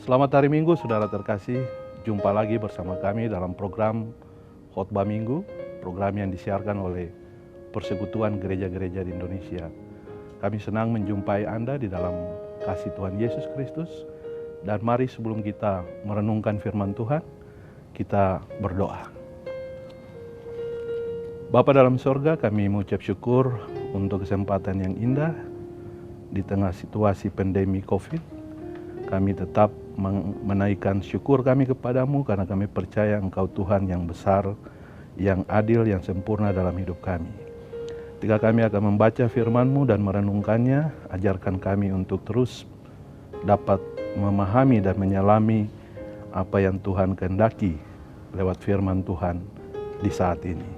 Selamat hari Minggu, saudara terkasih. Jumpa lagi bersama kami dalam program Khotbah Minggu, program yang disiarkan oleh Persekutuan Gereja-Gereja di Indonesia. Kami senang menjumpai Anda di dalam kasih Tuhan Yesus Kristus. Dan mari sebelum kita merenungkan firman Tuhan, kita berdoa. Bapa dalam sorga, kami mengucap syukur untuk kesempatan yang indah di tengah situasi pandemi COVID. Kami tetap menaikkan syukur kami kepadamu karena kami percaya Engkau Tuhan yang besar, yang adil, yang sempurna dalam hidup kami. Ketika kami akan membaca firman-Mu dan merenungkannya, ajarkan kami untuk terus dapat memahami dan menyelami apa yang Tuhan kehendaki lewat firman Tuhan di saat ini.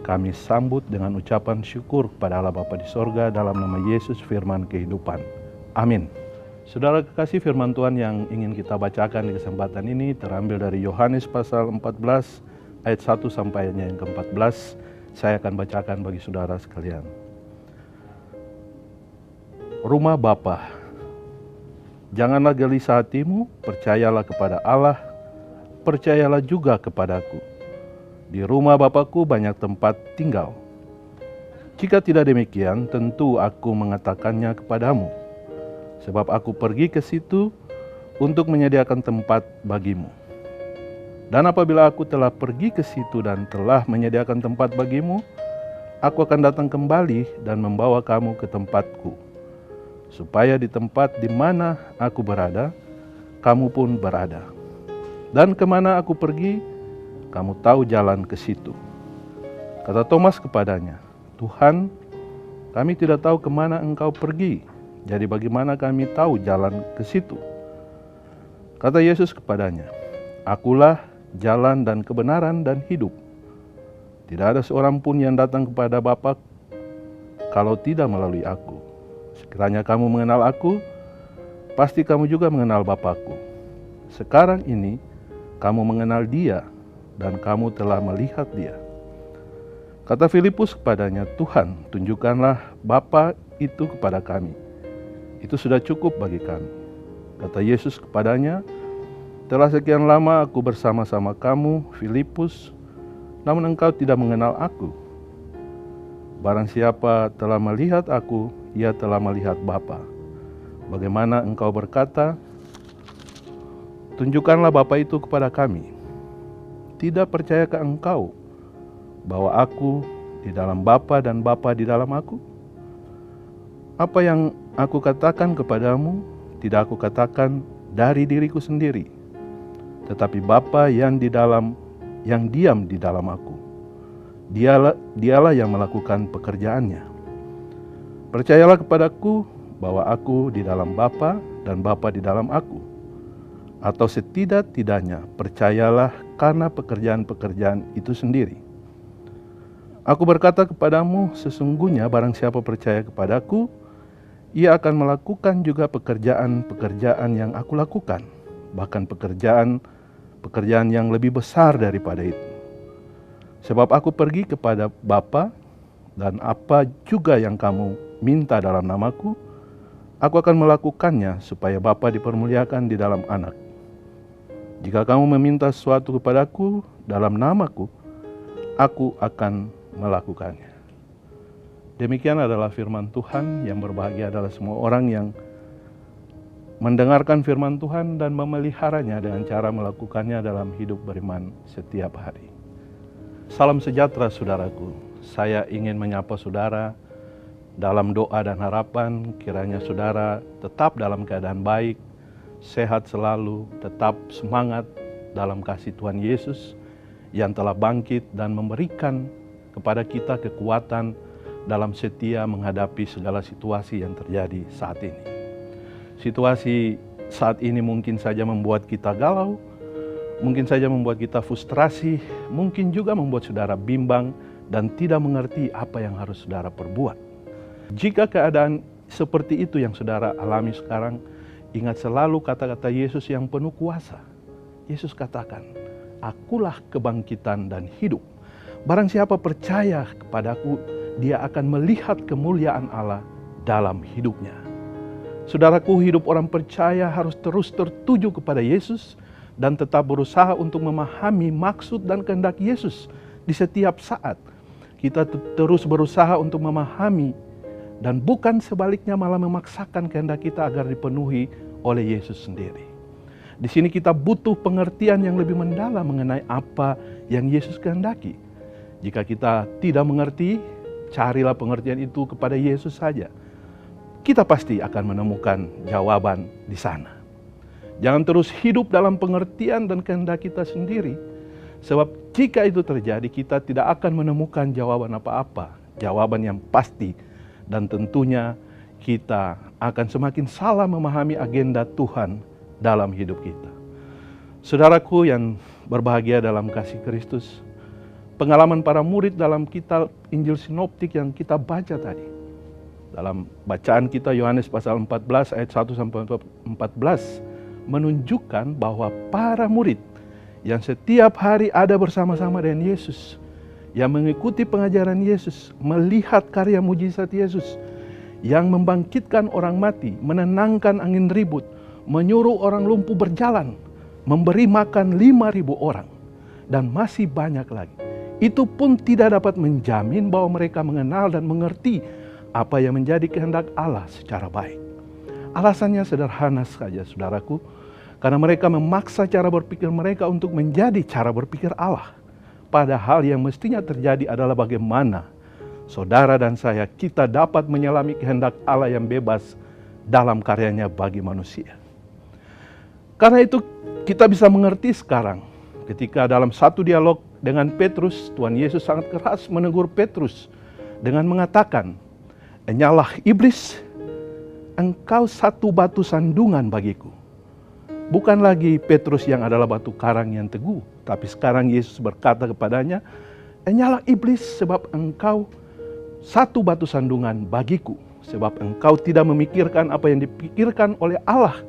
Kami sambut dengan ucapan syukur kepada Allah Bapa di sorga dalam nama Yesus firman kehidupan. Amin. Saudara kekasih, firman Tuhan yang ingin kita bacakan di kesempatan ini terambil dari Yohanes pasal 14 ayat 1 sampai yang ke-14. Saya akan bacakan bagi saudara sekalian. Rumah Bapa, janganlah gelisah hatimu, percayalah kepada Allah, percayalah juga kepadaku. Di rumah Bapakku banyak tempat tinggal. Jika tidak demikian, tentu aku mengatakannya kepadamu. Sebab aku pergi ke situ untuk menyediakan tempat bagimu. Dan apabila aku telah pergi ke situ dan telah menyediakan tempat bagimu, aku akan datang kembali dan membawa kamu ke tempatku, supaya di tempat di mana aku berada, kamu pun berada. Dan kemana aku pergi, kamu tahu jalan ke situ. Kata Thomas kepadanya, Tuhan, kami tidak tahu kemana Engkau pergi. Jadi bagaimana kami tahu jalan ke situ? Kata Yesus kepadanya, Akulah jalan dan kebenaran dan hidup. Tidak ada seorang pun yang datang kepada Bapa kalau tidak melalui aku. Sekiranya kamu mengenal aku, pasti kamu juga mengenal Bapakku. Sekarang ini kamu mengenal Dia dan kamu telah melihat Dia. Kata Filipus kepadanya, Tuhan, tunjukkanlah Bapa itu kepada kami. Itu sudah cukup bagi kami. Kata Yesus kepadanya, telah sekian lama aku bersama-sama kamu, Filipus, namun engkau tidak mengenal aku. Barang siapa telah melihat aku, ia telah melihat Bapa. Bagaimana engkau berkata, tunjukkanlah Bapa itu kepada kami. Tidak percayakah engkau bahwa aku di dalam Bapa dan Bapa di dalam aku? Apa yang aku katakan kepadamu, tidak aku katakan dari diriku sendiri, tetapi Bapa yang diam di dalam aku. Dialah yang melakukan pekerjaannya. Percayalah kepadaku bahwa aku di dalam Bapa dan Bapa di dalam aku. Atau setidak-tidaknya percayalah karena pekerjaan-pekerjaan itu sendiri. Aku berkata kepadamu, sesungguhnya barang siapa percaya kepadaku, ia akan melakukan juga pekerjaan-pekerjaan yang aku lakukan, bahkan pekerjaan yang lebih besar daripada itu. Sebab aku pergi kepada Bapa, dan apa juga yang kamu minta dalam namaku, aku akan melakukannya supaya Bapa dipermuliakan di dalam Anak. Jika kamu meminta sesuatu kepadaku dalam namaku, aku akan melakukannya. Demikian adalah firman Tuhan. Yang berbahagia adalah semua orang yang mendengarkan firman Tuhan dan memeliharanya dengan cara melakukannya dalam hidup beriman setiap hari. Salam sejahtera saudaraku. Saya ingin menyapa saudara dalam doa dan harapan kiranya saudara tetap dalam keadaan baik, sehat selalu, tetap semangat dalam kasih Tuhan Yesus yang telah bangkit dan memberikan kepada kita kekuatan dalam setia menghadapi segala situasi yang terjadi saat ini. Situasi saat ini mungkin saja membuat kita galau, mungkin saja membuat kita frustrasi, mungkin juga membuat saudara bimbang dan tidak mengerti apa yang harus saudara perbuat. Jika keadaan seperti itu yang saudara alami sekarang, ingat selalu kata-kata Yesus yang penuh kuasa. Yesus katakan, Akulah kebangkitan dan hidup. Barang siapa percaya kepadaku, dia akan melihat kemuliaan Allah dalam hidupnya. Saudaraku, hidup orang percaya harus terus tertuju kepada Yesus dan tetap berusaha untuk memahami maksud dan kehendak Yesus di setiap saat. Kita terus berusaha untuk memahami dan bukan sebaliknya malah memaksakan kehendak kita agar dipenuhi oleh Yesus sendiri. Di sini kita butuh pengertian yang lebih mendalam mengenai apa yang Yesus kehendaki. Jika kita tidak mengerti, carilah pengertian itu kepada Yesus saja. Kita pasti akan menemukan jawaban di sana. Jangan terus hidup dalam pengertian dan kehendak kita sendiri, sebab jika itu terjadi, kita tidak akan menemukan jawaban apa-apa, jawaban yang pasti, dan tentunya kita akan semakin salah memahami agenda Tuhan dalam hidup kita. Saudaraku yang berbahagia dalam kasih Kristus, pengalaman para murid dalam kitab Injil Sinoptik yang kita baca tadi, dalam bacaan kita Yohanes pasal 14 ayat 1 sampai 14 menunjukkan bahwa para murid yang setiap hari ada bersama-sama dengan Yesus, yang mengikuti pengajaran Yesus, melihat karya mujizat Yesus yang membangkitkan orang mati, menenangkan angin ribut, menyuruh orang lumpuh berjalan, memberi makan 5.000 orang, dan masih banyak lagi. Itu pun tidak dapat menjamin bahwa mereka mengenal dan mengerti apa yang menjadi kehendak Allah secara baik. Alasannya sederhana saja, saudaraku, karena mereka memaksa cara berpikir mereka untuk menjadi cara berpikir Allah. Padahal yang mestinya terjadi adalah bagaimana saudara dan saya kita dapat menyelami kehendak Allah yang bebas dalam karyanya bagi manusia. Karena itu kita bisa mengerti sekarang ketika dalam satu dialog dengan Petrus, Tuhan Yesus sangat keras menegur Petrus dengan mengatakan, "Enyalah iblis, engkau satu batu sandungan bagiku." Bukan lagi Petrus yang adalah batu karang yang teguh, tapi sekarang Yesus berkata kepadanya, "Enyalah iblis, sebab engkau satu batu sandungan bagiku, sebab engkau tidak memikirkan apa yang dipikirkan oleh Allah,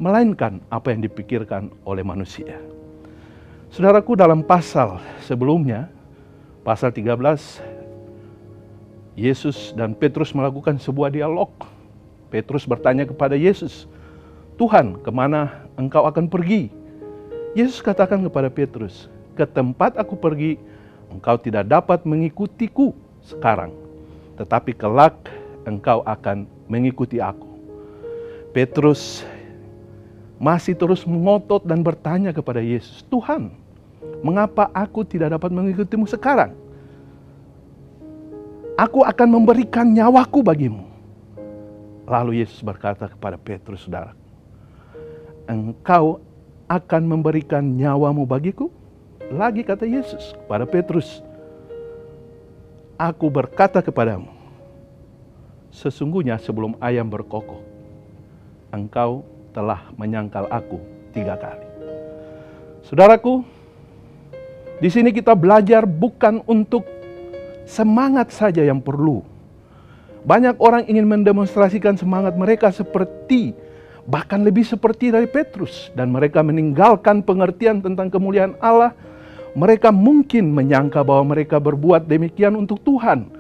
melainkan apa yang dipikirkan oleh manusia." Saudaraku, dalam pasal sebelumnya, pasal 13, Yesus dan Petrus melakukan sebuah dialog. Petrus bertanya kepada Yesus, "Tuhan, kemana engkau akan pergi?" Yesus katakan kepada Petrus, "Ke tempat aku pergi, engkau tidak dapat mengikutiku sekarang, tetapi kelak engkau akan mengikuti aku." Petrus masih terus mengotot dan bertanya kepada Yesus, "Tuhan, mengapa aku tidak dapat mengikutimu sekarang? Aku akan memberikan nyawaku bagimu." Lalu Yesus berkata kepada Petrus, saudara, "Engkau akan memberikan nyawamu bagiku?" Lagi kata Yesus kepada Petrus, "Aku berkata kepadamu, sesungguhnya sebelum ayam berkokok, engkau telah menyangkal aku 3 kali." Saudaraku, di sini kita belajar bukan untuk semangat saja yang perlu. Banyak orang ingin mendemonstrasikan semangat mereka seperti, bahkan lebih seperti dari Petrus, dan mereka meninggalkan pengertian tentang kemuliaan Allah. Mereka mungkin menyangka bahwa mereka berbuat demikian untuk Tuhan.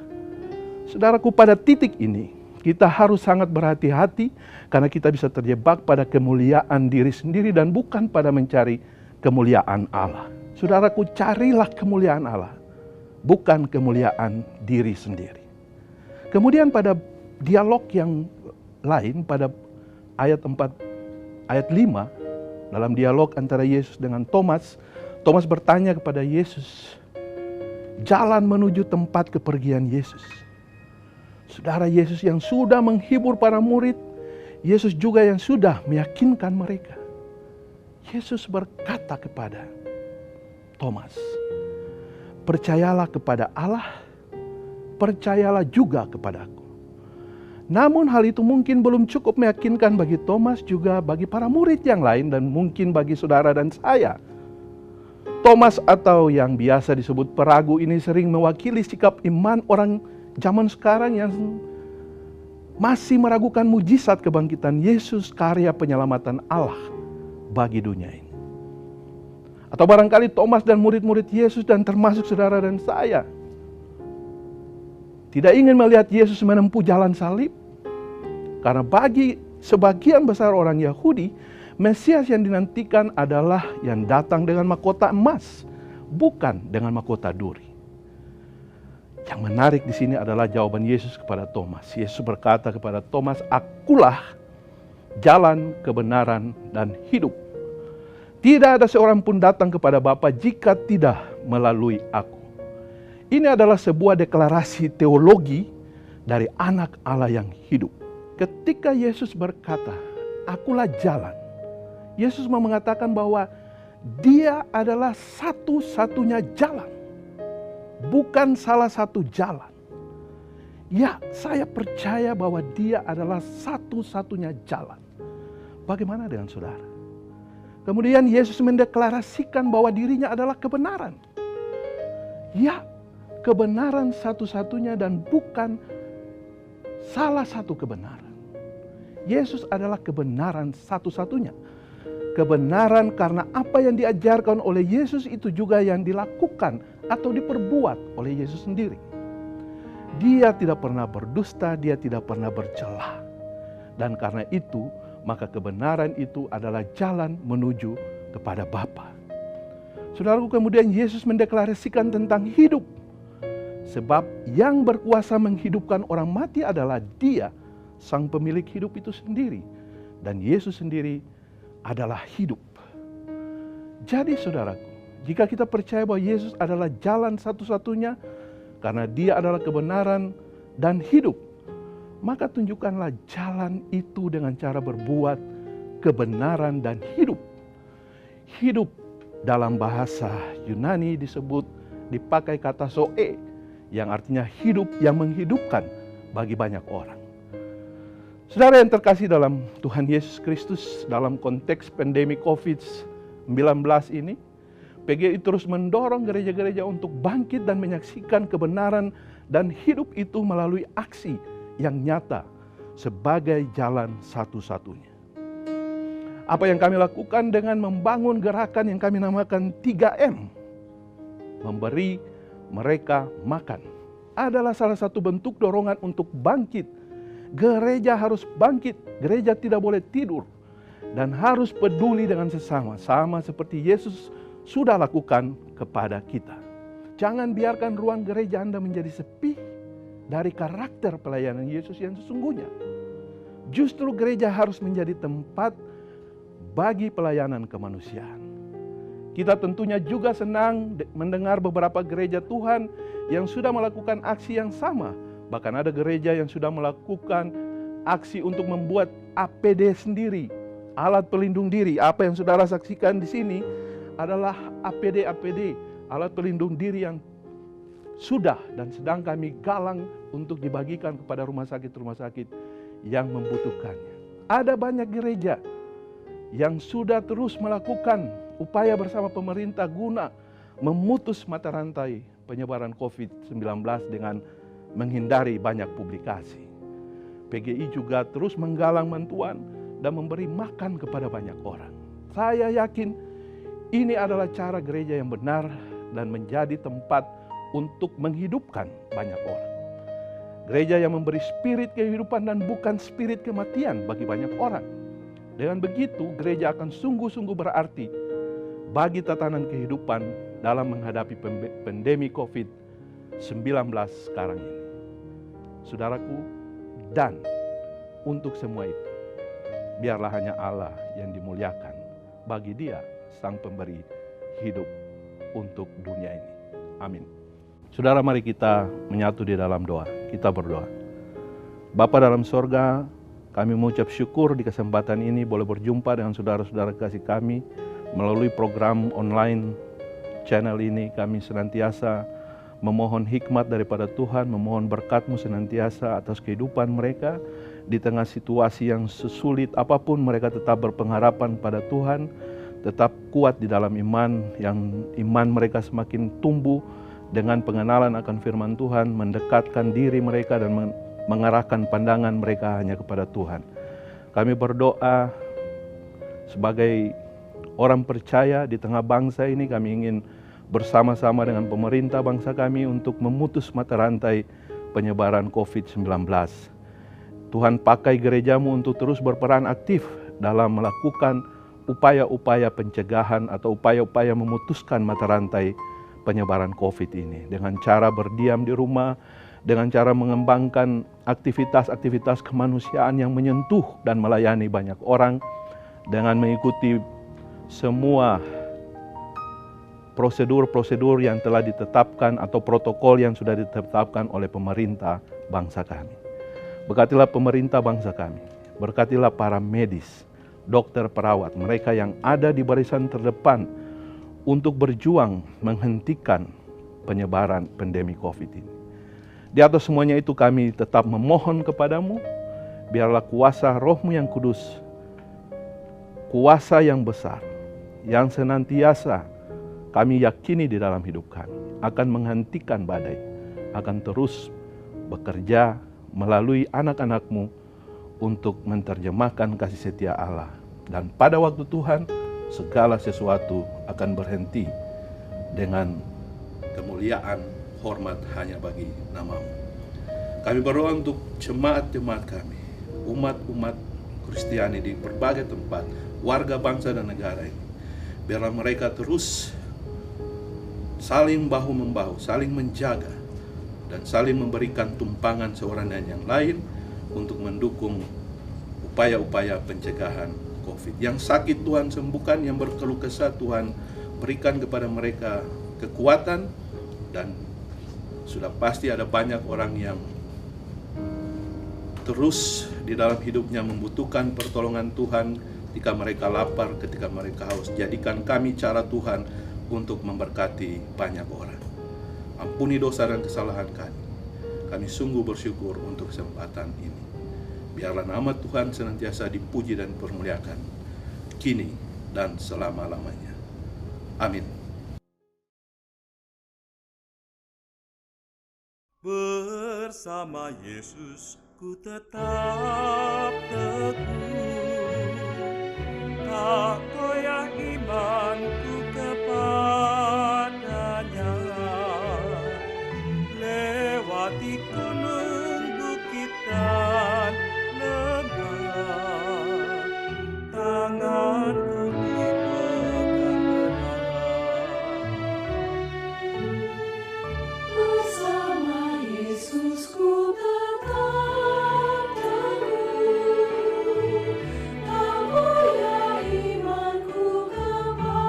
Saudaraku, pada titik ini kita harus sangat berhati-hati karena kita bisa terjebak pada kemuliaan diri sendiri dan bukan pada mencari kemuliaan Allah. Saudaraku, carilah kemuliaan Allah, bukan kemuliaan diri sendiri. Kemudian pada dialog yang lain, pada ayat 5, dalam dialog antara Yesus dengan Thomas, Thomas bertanya kepada Yesus, jalan menuju tempat kepergian Yesus. Saudara, Yesus yang sudah menghibur para murid, Yesus juga yang sudah meyakinkan mereka. Yesus berkata kepada Thomas, "Percayalah kepada Allah, percayalah juga kepadaku." Namun hal itu mungkin belum cukup meyakinkan bagi Thomas, juga bagi para murid yang lain, dan mungkin bagi saudara dan saya. Thomas atau yang biasa disebut peragu ini sering mewakili sikap iman orang zaman sekarang yang masih meragukan mujizat kebangkitan Yesus, karya penyelamatan Allah bagi dunia ini. Atau barangkali Thomas dan murid-murid Yesus dan termasuk saudara dan saya tidak ingin melihat Yesus menempuh jalan salib, karena bagi sebagian besar orang Yahudi, Mesias yang dinantikan adalah yang datang dengan mahkota emas, bukan dengan mahkota duri. Yang menarik di sini adalah jawaban Yesus kepada Thomas. Yesus berkata kepada Thomas, "Akulah jalan, kebenaran, dan hidup. Tidak ada seorang pun datang kepada Bapa jika tidak melalui aku." Ini adalah sebuah deklarasi teologi dari anak Allah yang hidup. Ketika Yesus berkata, "Akulah jalan," Yesus mau mengatakan bahwa Dia adalah satu-satunya jalan, bukan salah satu jalan. Ya, saya percaya bahwa Dia adalah satu-satunya jalan. Bagaimana dengan saudara? Kemudian Yesus mendeklarasikan bahwa dirinya adalah kebenaran. Ya, kebenaran satu-satunya dan bukan salah satu kebenaran. Yesus adalah kebenaran satu-satunya. Kebenaran karena apa yang diajarkan oleh Yesus itu juga yang dilakukan atau diperbuat oleh Yesus sendiri. Dia tidak pernah berdusta, dia tidak pernah bercela. Dan karena itu, maka kebenaran itu adalah jalan menuju kepada Bapa. Saudaraku, kemudian Yesus mendeklarasikan tentang hidup. Sebab yang berkuasa menghidupkan orang mati adalah Dia, Sang Pemilik hidup itu sendiri. Dan Yesus sendiri adalah hidup. Jadi saudaraku, jika kita percaya bahwa Yesus adalah jalan satu-satunya, karena Dia adalah kebenaran dan hidup, maka tunjukkanlah jalan itu dengan cara berbuat kebenaran dan hidup. Hidup dalam bahasa Yunani dipakai kata zoe, yang artinya hidup yang menghidupkan bagi banyak orang. Saudara yang terkasih dalam Tuhan Yesus Kristus, dalam konteks pandemi COVID-19 ini, PGI terus mendorong gereja-gereja untuk bangkit dan menyaksikan kebenaran dan hidup itu melalui aksi yang nyata sebagai jalan satu-satunya. Apa yang kami lakukan dengan membangun gerakan yang kami namakan 3M, memberi mereka makan, adalah salah satu bentuk dorongan untuk bangkit. Gereja harus bangkit, gereja tidak boleh tidur, dan harus peduli dengan sesama, sama seperti Yesus sudah lakukan kepada kita. Jangan biarkan ruang gereja Anda menjadi sepi dari karakter pelayanan Yesus yang sesungguhnya. Justru gereja harus menjadi tempat bagi pelayanan kemanusiaan. Kita tentunya juga senang mendengar beberapa gereja Tuhan yang sudah melakukan aksi yang sama. Bahkan ada gereja yang sudah melakukan aksi untuk membuat APD sendiri, alat pelindung diri. Apa yang saudara saksikan di sini adalah APD, alat pelindung diri yang sudah dan sedang kami galang untuk dibagikan kepada rumah sakit yang membutuhkannya. Ada banyak gereja yang sudah terus melakukan upaya bersama pemerintah guna memutus mata rantai penyebaran COVID-19 dengan menghindari banyak publikasi. PGI juga terus menggalang bantuan dan memberi makan kepada banyak orang. Saya yakin ini adalah cara gereja yang benar dan menjadi tempat untuk menghidupkan banyak orang. Gereja yang memberi spirit kehidupan dan bukan spirit kematian bagi banyak orang. Dengan begitu, gereja akan sungguh-sungguh berarti bagi tatanan kehidupan dalam menghadapi pandemi COVID-19 sekarang ini. Saudaraku, dan untuk semua itu, biarlah hanya Allah yang dimuliakan. Bagi Dia, Sang Pemberi hidup untuk dunia ini. Amin. Saudara, mari kita menyatu di dalam doa. Kita berdoa. Bapa dalam sorga, kami mengucap syukur di kesempatan ini boleh berjumpa dengan saudara-saudara kasih kami melalui program online channel ini. Kami senantiasa memohon hikmat daripada Tuhan, memohon berkat-Mu senantiasa atas kehidupan mereka. Di tengah situasi yang sesulit apapun, mereka tetap berpengharapan pada Tuhan, tetap kuat di dalam iman, yang iman mereka semakin tumbuh dengan pengenalan akan firman Tuhan, mendekatkan diri mereka dan mengarahkan pandangan mereka hanya kepada Tuhan. Kami berdoa sebagai orang percaya di tengah bangsa ini, kami ingin bersama-sama dengan pemerintah bangsa kami untuk memutus mata rantai penyebaran COVID-19. Tuhan pakai gerejamu untuk terus berperan aktif dalam melakukan upaya-upaya pencegahan atau upaya-upaya memutuskan mata rantai penyebaran COVID ini. Dengan cara berdiam di rumah, dengan cara mengembangkan aktivitas-aktivitas kemanusiaan yang menyentuh dan melayani banyak orang, dengan mengikuti semua prosedur-prosedur yang telah ditetapkan atau protokol yang sudah ditetapkan oleh pemerintah bangsa kami. Berkatilah pemerintah bangsa kami, berkatilah para medis, dokter, perawat, mereka yang ada di barisan terdepan untuk berjuang menghentikan penyebaran pandemi COVID ini. Di atas semuanya itu kami tetap memohon kepadamu, biarlah kuasa Roh-Mu yang kudus, kuasa yang besar, yang senantiasa kami yakini di dalam hidup kami, akan menghentikan badai, akan terus bekerja melalui anak-anak-Mu untuk menerjemahkan kasih setia Allah. Dan pada waktu Tuhan, segala sesuatu akan berhenti dengan kemuliaan, hormat hanya bagi nama-Mu. Kami berdoa untuk jemaat-jemaat kami, umat-umat Kristiani di berbagai tempat, warga bangsa dan negara ini. Biarlah mereka terus saling bahu-membahu, saling menjaga, dan saling memberikan tumpangan seorang dan yang lain untuk mendukung upaya-upaya pencegahan COVID. Yang sakit Tuhan sembuhkan, yang berkeluh kesah Tuhan berikan kepada mereka kekuatan, dan sudah pasti ada banyak orang yang terus di dalam hidupnya membutuhkan pertolongan Tuhan ketika mereka lapar, ketika mereka haus. Jadikan kami cara Tuhan untuk memberkati banyak orang. Ampuni dosa dan kesalahan kami. Kami sungguh bersyukur untuk kesempatan ini. Biarlah nama Tuhan senantiasa dipuji dan dipermuliakan, kini dan selama-lamanya. Amin. Bersama Yesus ku tetap teguh, tak goyah imanku kepadanya. Lewati gunung, bukit dan lembah, tanganku dipegang erat. Bersama Yesus ku tetap teguh, tak goyah imanku kepadanya.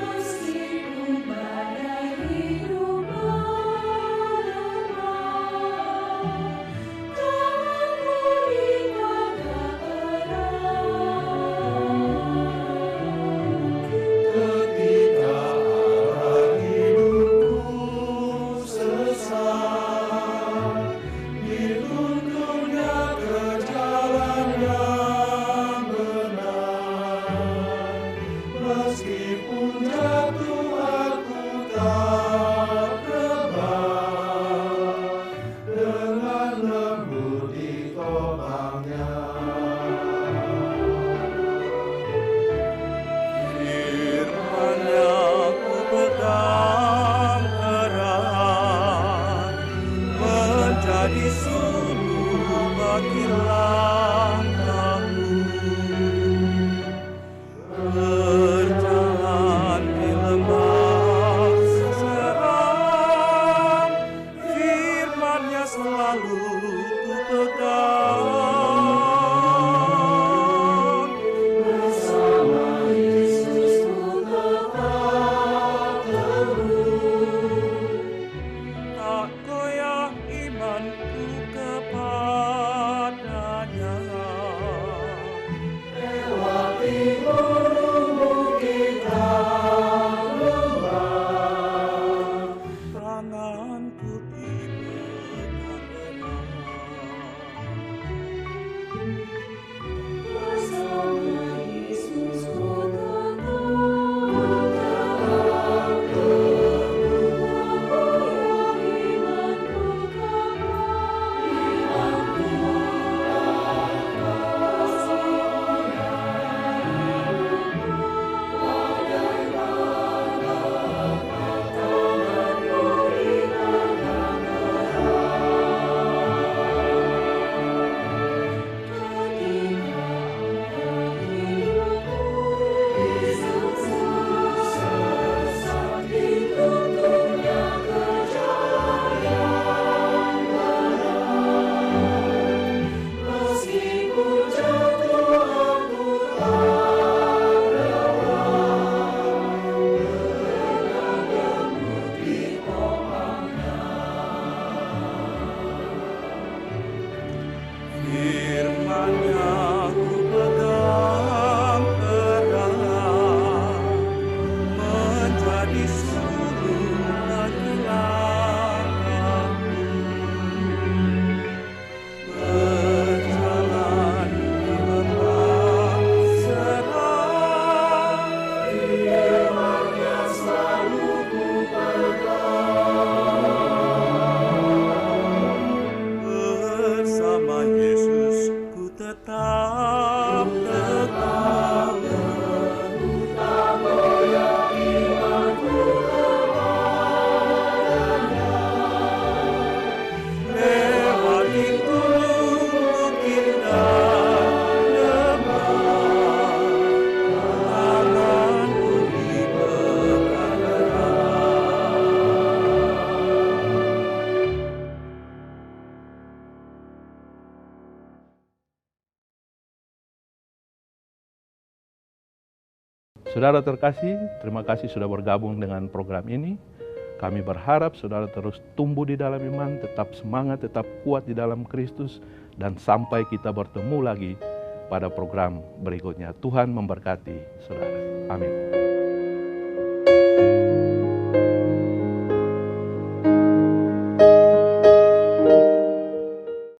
Meskipun badai hidup menerpa, tanganku dipegang erat. Ketika arah hidupku sesat, dituntunnya ke jalan yang benar. Meskipun jatuh aku tak rebah, dengan lembut ditopangnya. Firman-Nya ku pegang erat, menjadi sulur bagi langkahku. Berjalan di lembah Saudara terkasih, terima kasih sudah bergabung dengan program ini. Kami berharap saudara terus tumbuh di dalam iman, tetap semangat, tetap kuat di dalam Kristus, dan sampai kita bertemu lagi pada program berikutnya. Tuhan memberkati saudara. Amin.